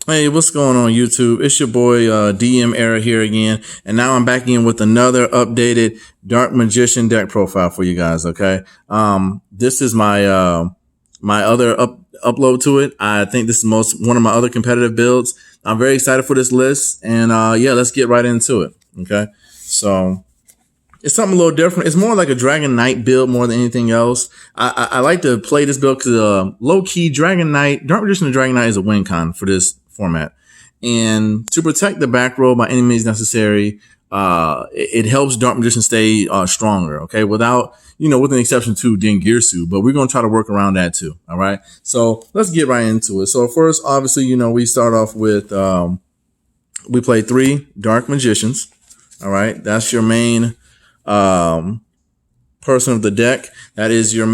Hey, what's going on YouTube? It's your boy DM Era here again, and now I'm back in with another updated Dark Magician deck profile for you guys. Okay, this is my other upload to it. I think this is one of my other competitive builds. I'm very excited for this list, and yeah, let's get right into it. Okay, so it's something a little different. It's more like a Dragon Knight build more than anything else. I like to play this build because low key Dragon Knight, Dark Magician of Dragon Knight is a win con for this format. And to protect the back row by any means necessary, it helps Dark Magician stay stronger. Okay, without with an exception to Dingirsu, but we're gonna try to work around that too. All right, so let's get right into it. So first, obviously, we start off with we play 3 Dark Magicians. All right, that's your main person of the deck. That's your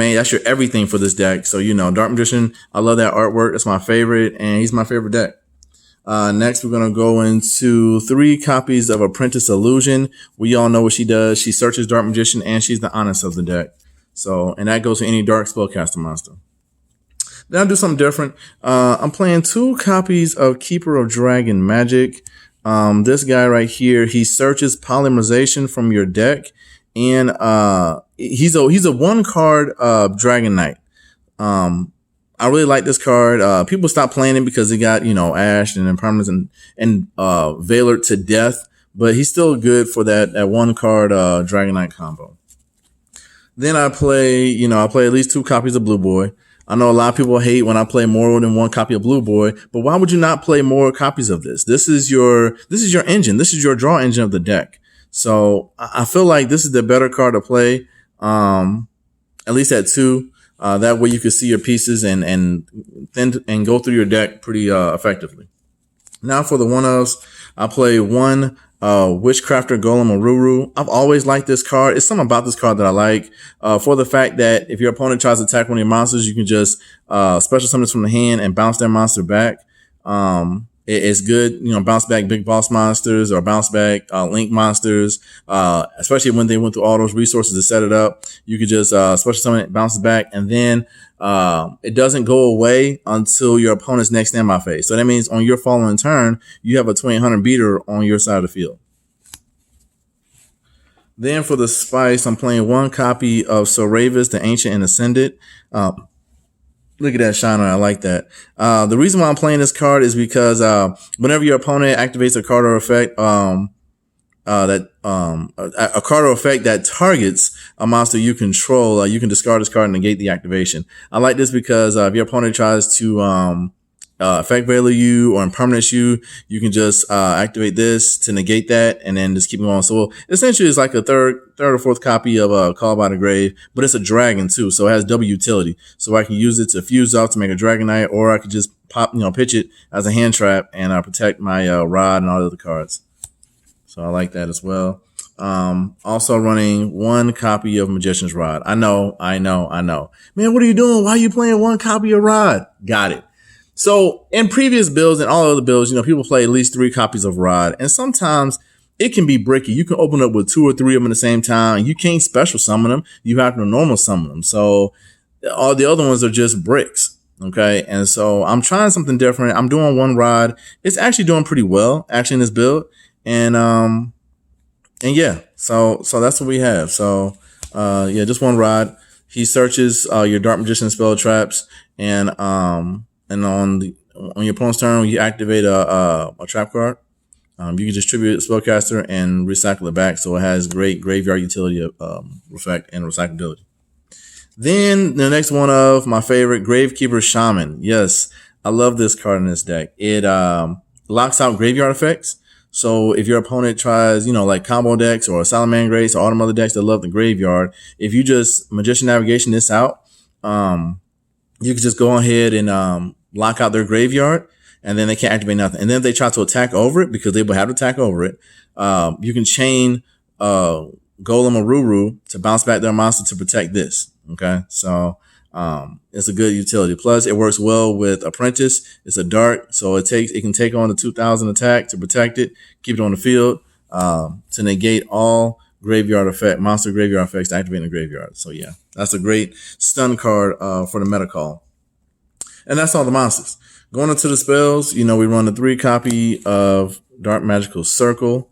everything for this deck. So Dark Magician, I love that artwork. That's my favorite, and he's my favorite deck. Next, we're gonna go into 3 copies of Apprentice Illusion. We all know what she does. She searches Dark Magician, and she's the honest of the deck. So, and that goes to any Dark Spellcaster monster. Then I'll do something different. I'm playing 2 copies of Keeper of Dragon Magic. This guy right here, he searches polymerization from your deck, and he's a 1-card Dragon Knight. I really like this card. People stopped playing it because he got ashed and impermanence and Veiler to death, but he's still good for that 1-card Dragon Knight combo. Then I play at least 2 copies of Blue Boy. I know a lot of people hate when I play more than 1 copy of Blue Boy, but why would you not play more copies of this? This is your engine. This is your draw engine of the deck. So I feel like this is the better card to play, at least at 2. That way you can see your pieces and go through your deck pretty effectively. Now for the one-ofs, I play 1 Witchcrafter Golem Aruru. I've always liked this card. It's something about this card that I like, for the fact that if your opponent tries to attack one of your monsters, you can just special summon this from the hand and bounce their monster back. It's good, bounce back big boss monsters or bounce back link monsters, especially when they went through all those resources to set it up. You could just special summon it, bounce it back, and then it doesn't go away until your opponent's next standby phase. So that means on your following turn, you have a 2800 beater on your side of the field. Then for the spice, I'm playing 1 copy of Soravis, the Ancient and Ascended. Look at that shiner. I like that. The reason why I'm playing this card is because whenever your opponent activates a card or effect, a card or effect that targets a monster you control, you can discard this card and negate the activation. I like this because if your opponent tries to effect value you or impermanence you, you can just activate this to negate that and then just keep going. So essentially it's like a third or fourth copy of Call by the Grave, but it's a dragon too, so it has double utility. So I can use it to fuse off to make a Dragon Knight, or I could just pitch it as a hand trap and protect my rod and all the other cards. So I like that as well. Also running 1 copy of Magician's Rod. I know. Man, what are you doing? Why are you playing 1 copy of Rod? Got it. So in previous builds and all other builds, people play at least 3 copies of Rod, and sometimes it can be bricky. You can open up with 2 or 3 of them at the same time. You can't special summon them. You have to normal summon them. So all the other ones are just bricks. Okay. And so I'm trying something different. I'm doing 1 Rod. It's actually doing pretty well actually in this build. And yeah, so that's what we have. So yeah, just 1 Rod. He searches your Dark Magician spell traps, and on your opponent's turn, when you activate a trap card, you can distribute Spellcaster and recycle it back, so it has great graveyard utility effect and recyclability. Then the next one of my favorite, Gravekeeper Shaman. Yes, I love this card in this deck. It locks out graveyard effects. So if your opponent tries, like combo decks or Salamangreats or all them other decks that love the graveyard, if you just Magician Navigation this out, you can just go ahead and lock out their graveyard, and then they can't activate nothing. And then if they try to attack over it, because they will have to attack over it, you can chain Golem Aruru to bounce back their monster to protect this. Okay, so it's a good utility. Plus, it works well with Apprentice. It's a dark, so it can take on the 2000 attack to protect it, keep it on the field, to negate all monster graveyard effects to activate in the graveyard. So yeah, that's a great stun card for the meta call. And that's all the monsters. Going into the spells, you know, we run a 3 copy of Dark Magical Circle.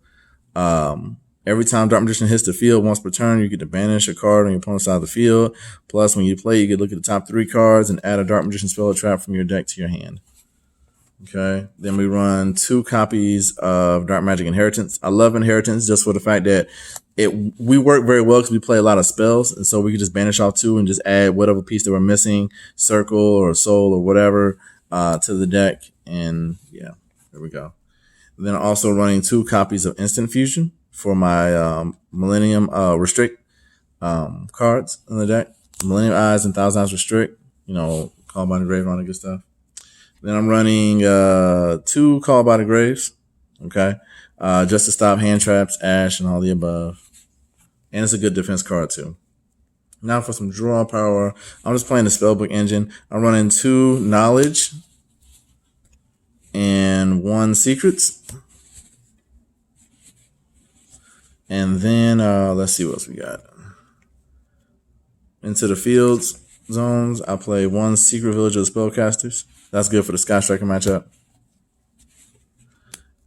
Every time Dark Magician hits the field once per turn, you get to banish a card on your opponent's side of the field. Plus, when you play, you get to look at the top 3 cards and add a Dark Magician spell or trap from your deck to your hand. Okay. Then we run 2 copies of Dark Magic Inheritance. I love Inheritance just for the fact that we work very well because we play a lot of spells, and so we can just banish off 2 and just add whatever piece that we're missing, circle or soul or whatever, to the deck. And yeah, there we go. Then also running 2 copies of Instant Fusion for my Millennium Restrict cards in the deck. Millennium Eyes and Thousand Eyes Restrict, you know, Call by the Grave, all that good stuff. Then I'm running 2 Call by the Graves, okay, just to stop hand traps, Ash, and all the above. And it's a good defense card too. Now for some draw power, I'm just playing the Spellbook engine. I'm running 2 Knowledge and 1 Secrets. And then let's see what else we got. Into the Fields zones, I play 1 Secret Village of the Spellcasters. That's good for the Sky Striker matchup.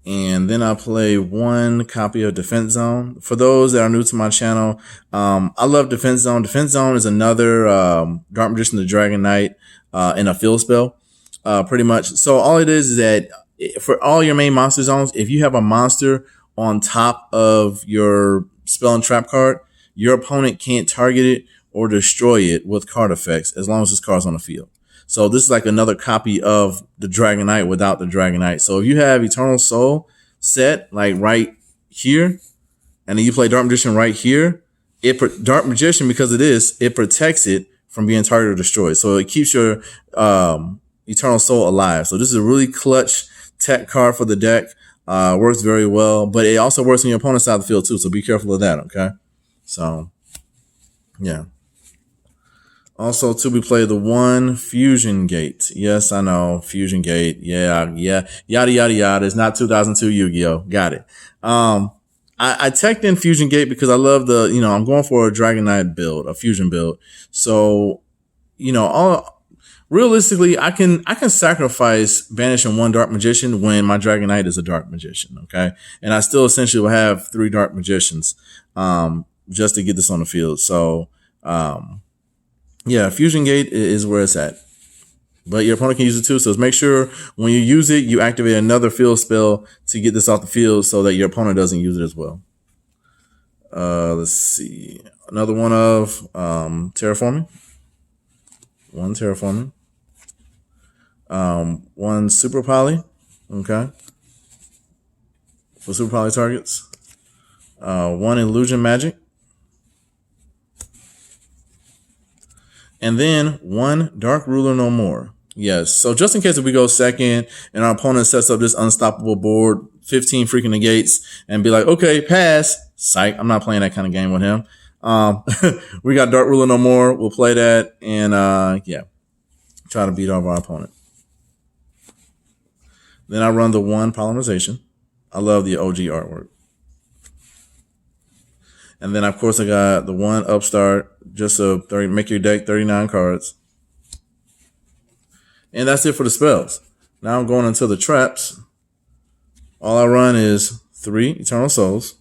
And then I play 1 copy of Defense Zone. For those that are new to my channel, I love Defense Zone. Defense Zone is another Dark Magician the Dragon Knight in a field spell, pretty much. So all it is that for all your main monster zones, if you have a monster on top of your spell and trap card, your opponent can't target it or destroy it with card effects as long as this card's on the field. So this is like another copy of the Dragon Knight without the Dragon Knight. So if you have Eternal Soul set like right here, and then you play Dark Magician right here, Dark Magician, because it protects it from being targeted or destroyed. So it keeps your Eternal Soul alive. So this is a really clutch tech card for the deck. Works very well, but it also works on your opponent's side of the field too. So be careful of that, okay? So yeah. Also, too, we play the 1 Fusion Gate. Yes, I know, Fusion Gate. Yeah, yada, yada, yada. It's not 2002 Yu-Gi-Oh! Got it. I teched in Fusion Gate because I love I'm going for a Dragon Knight build, a Fusion build. So, realistically, I can sacrifice banishing 1 Dark Magician when my Dragon Knight is a Dark Magician, okay? And I still essentially will have 3 Dark Magicians, just to get this on the field. So, yeah, Fusion Gate is where it's at. But your opponent can use it too. So make sure when you use it, you activate another field spell to get this off the field so that your opponent doesn't use it as well. Let's see. Another one of Terraforming. 1 Terraforming. 1 Super Poly. Okay. For Super Poly targets. 1 Illusion Magic. And then 1 Dark Ruler No More. Yes. So just in case if we go second and our opponent sets up this unstoppable board, 15 freaking negates, and be like, okay, pass. Psych. I'm not playing that kind of game with him. We got Dark Ruler No More. We'll play that and yeah, try to beat off our opponent. Then I run the 1 Polymerization. I love the OG artwork. And then, of course, I got the 1 Upstart, just to make your deck 39 cards. And that's it for the spells. Now I'm going into the traps. All I run is 3 Eternal Souls.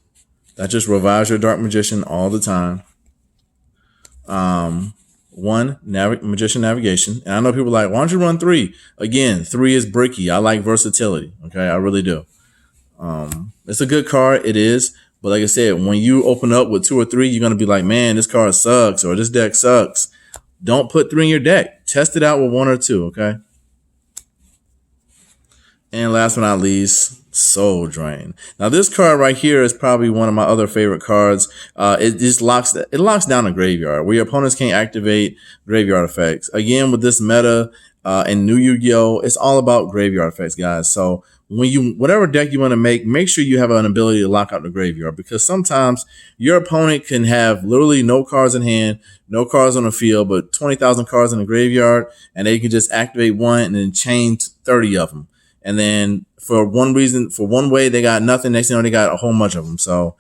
That just revives your Dark Magician all the time. 1 Magician Navigation. And I know people are like, why don't you run 3? Again, 3 is bricky. I like versatility. Okay, I really do. It's a good card. It is. But like I said, when you open up with 2 or 3, you're going to be like, man, this card sucks or this deck sucks. Don't put 3 in your deck. Test it out with 1 or 2, okay? And last but not least, Soul Drain. Now this card right here is probably one of my other favorite cards. It just locks down a graveyard where your opponents can't activate graveyard effects. Again, with this meta and new Yu-Gi-Oh, it's all about graveyard effects, guys. So whatever deck you want to make sure you have an ability to lock out the graveyard, because sometimes your opponent can have literally no cards in hand, no cards on the field, but 20,000 cards in the graveyard, and they can just activate 1 and then chain 30 of them. And then for one reason, for one way, they got nothing. Next thing you know, they got a whole bunch of them. So,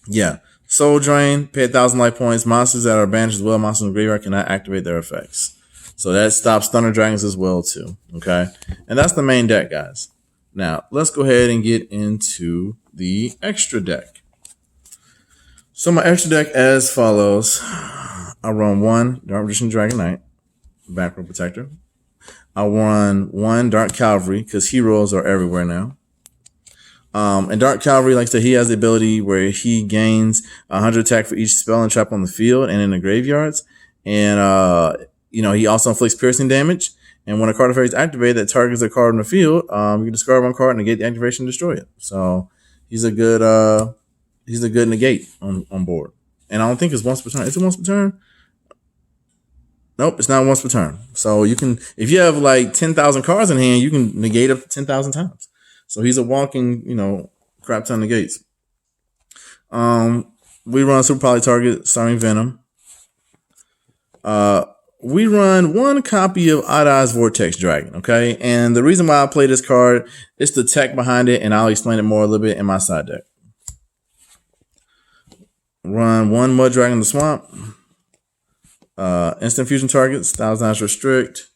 yeah. Soul Drain, pay 1,000 life points. Monsters that are banished as well, monsters in the graveyard cannot activate their effects. So that stops Thunder Dragons as well too. Okay, and that's the main deck, guys. Now let's go ahead and get into the extra deck. So my extra deck as follows. I run 1 Dark Magician Dragon Knight, back row protector. I run 1 Dark Cavalry because heroes are everywhere now. And Dark Cavalry, like I said, he has the ability where he gains 100 attack for each spell and trap on the field and in the graveyards. And, he also inflicts piercing damage. And when a card effect is activated that targets a card in the field, you can discard 1 card, negate the activation, and destroy it. So he's a good negate on board. And I don't think it's once per turn. Is it once per turn? Nope, it's not once per turn. So you can, if you have like 10,000 cards in hand, you can negate up to 10,000 times. So he's a walking, crap ton of negates. We run Super Poly Target, starring Venom. We run 1 copy of Odd Eyes Vortex Dragon, okay? And the reason why I play this card is the tech behind it, and I'll explain it more a little bit in my side deck. Run 1 Mud Dragon in the Swamp. Instant fusion targets, Thousand Eyes Restrict,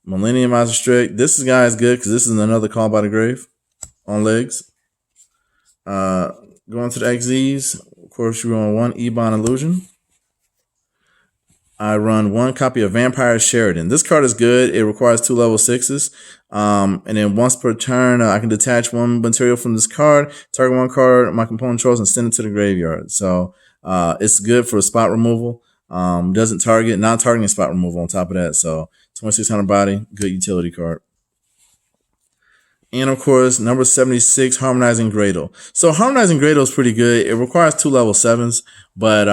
Millennium Eyes Restrict. This guy is good because this is another Call by the Grave on legs. Going to the XZs, of course, you run 1 Ebon Illusion. I run 1 copy of Vampire Sheridan. This card is good. It requires 2 level 6s. And then once per turn, I can detach 1 material from this card, target 1 card my component controls, and send it to the graveyard. So it's good for spot removal. Doesn't target, non-targeting spot removal on top of that. So 2600 body, good utility card. And of course, number 76, Harmonizing Gradle. So Harmonizing Gradle is pretty good. It requires 2 level 7s, but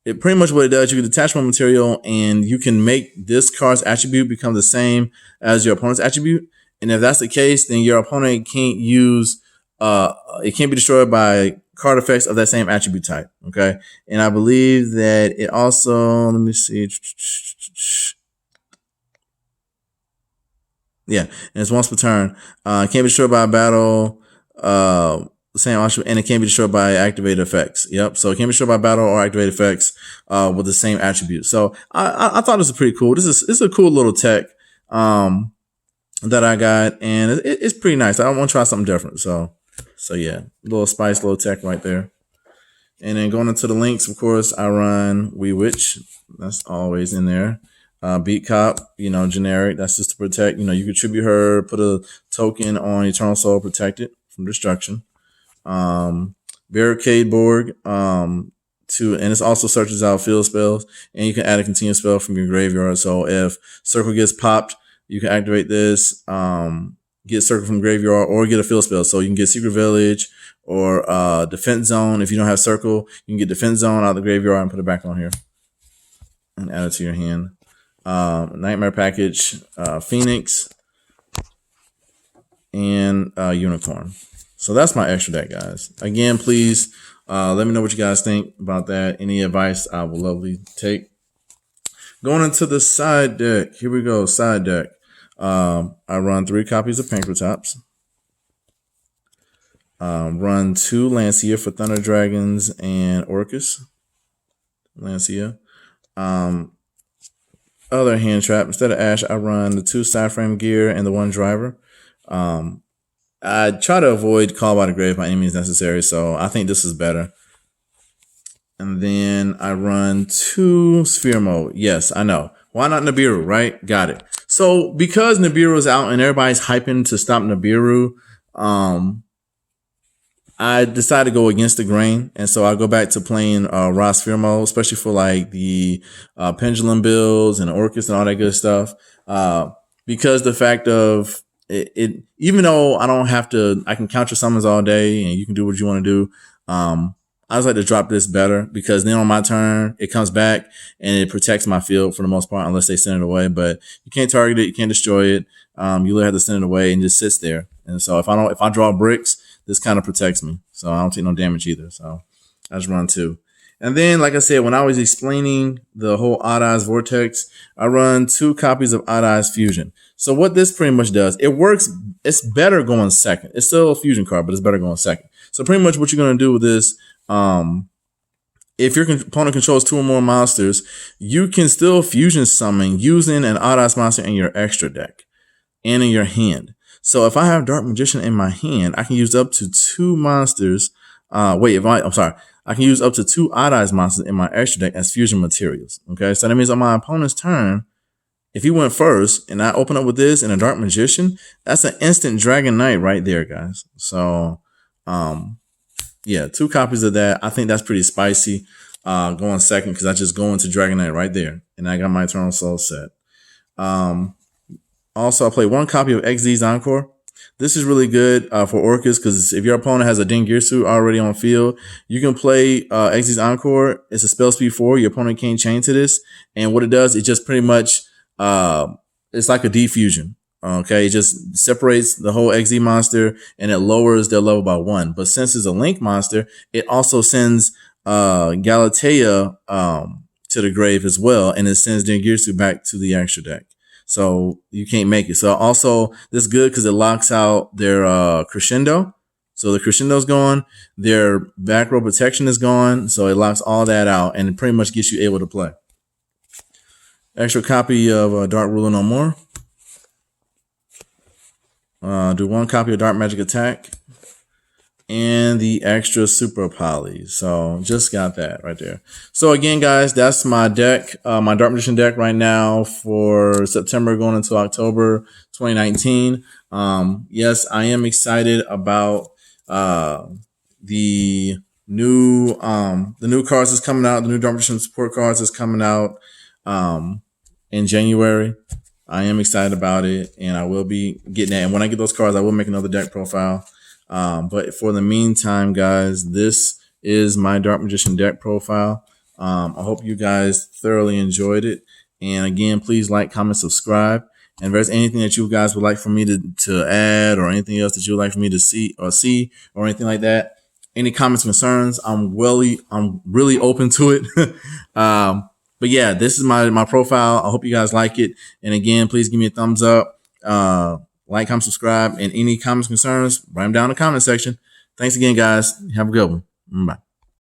it pretty much what it does, you can detach 1 material and you can make this card's attribute become the same as your opponent's attribute. And if that's the case, then your opponent can't use, it can't be destroyed by card effects of that same attribute type. Okay. And I believe that it also, let me see. Yeah. And it's once per turn. It can't be destroyed by a battle, the same attribute, and it can't be destroyed by activated effects. Yep. So it can't be destroyed by battle or activated effects, with the same attribute. So I thought this was pretty cool. This is a cool little tech, that I got, and it's pretty nice. I want to try something different. So yeah, little spice, little tech right there. And then going into the links, of course, I run Wee Witch. That's always in there. Beat Cop, generic. That's just to protect. You can tribute her, put a token on Eternal Soul, protect it from destruction. Barricade Borg, and this also searches out field spells, and you can add a continuous spell from your graveyard. So if Circle gets popped, you can activate this, get Circle from graveyard, or get a field spell. So you can get Secret Village or Defense Zone. If you don't have Circle, you can get Defense Zone out of the graveyard and put it back on here and add it to your hand. Nightmare Package, Phoenix, and Unicorn. So that's my extra deck, guys. Again, please let me know what you guys think about that. Any advice I will lovely take. Going into the side deck. Here we go, side deck. I run 3 copies of Pankratops. Run 2 Lancia for Thunder Dragons and Orcus. Lancia. Other hand trap. Instead of Ash, I run the 2 side frame gear and the 1 driver. I try to avoid Call by the Grave by any means necessary, so I think this is better. And then I run 2 Sphere Mode. Yes, I know. Why not Nibiru, right? Got it. So because Nibiru's out and everybody's hyping to stop Nibiru, I decided to go against the grain. And so I go back to playing raw Sphere Mode, especially for like the pendulum builds and Orcus and all that good stuff. Because the fact of it, even though I don't have to, I can counter summons all day and you can do what you want to do. I just like to drop this better because then on my turn, it comes back and it protects my field for the most part, unless they send it away. But you can't target it, you can't destroy it. You literally have to send it away and it just sits there. And so if I draw bricks, this kind of protects me. So I don't take no damage either. So I just run 2. And then, like I said, when I was explaining the whole Odd Eyes Vortex, I run 2 copies of Odd Eyes Fusion. So what this pretty much does, it works. It's better going second. It's still a fusion card, but it's better going second. So pretty much what you're going to do with this, if your opponent controls 2 or more monsters, you can still fusion summon using an Odd Eyes monster in your extra deck and in your hand. So if I have Dark Magician in my hand, I can use up to 2 monsters. I can use up to 2 Odd Eyes monsters in my extra deck as fusion materials. Okay, so that means on my opponent's turn, if he went first and I open up with this and a Dark Magician, that's an instant Dragon Knight right there, guys. So, yeah, 2 copies of that. I think that's pretty spicy. Going second because I just go into Dragon Knight right there, and I got my Eternal Soul set. Also, I play 1 copy of XZ's Encore. This is really good for Orcas because if your opponent has a Dingirsu already on field, you can play XZ's Encore. It's a spell speed 4. Your opponent can't chain to this, and what it does, it just pretty much it's like a defusion. Okay, it just separates the whole XZ monster and it lowers their level by 1. But since it's a Link monster, it also sends Galatea to the grave as well, and it sends Dingirsu back to the extra deck. So you can't make it. So also this is good because it locks out their crescendo. So the crescendo's gone, their back row protection is gone. So it locks all that out and it pretty much gets you able to play. Extra copy of Dark Ruler No More. Do 1 copy of Dark Magic Attack. And the extra Super Poly. So just got that right there. So again, guys, that's my deck, my Dark Magician deck right now for September going into October 2019. Yes, I am excited about the new cards that's coming out. The new Dark Magician support cards is coming out in January. I am excited about it, and I will be getting that. And when I get those cards, I will make another deck profile. But for the meantime, guys, this is my Dark Magician deck profile. I hope you guys thoroughly enjoyed it. And again, please like, comment, subscribe. And if there's anything that you guys would like for me to add or anything else that you would like for me to see or anything like that, any comments, concerns, I'm really open to it. But yeah, this is my profile. I hope you guys like it. And again, please give me a thumbs up. Like, comment, subscribe, and any comments, concerns, write them down in the comment section. Thanks again, guys. Have a good one. Bye.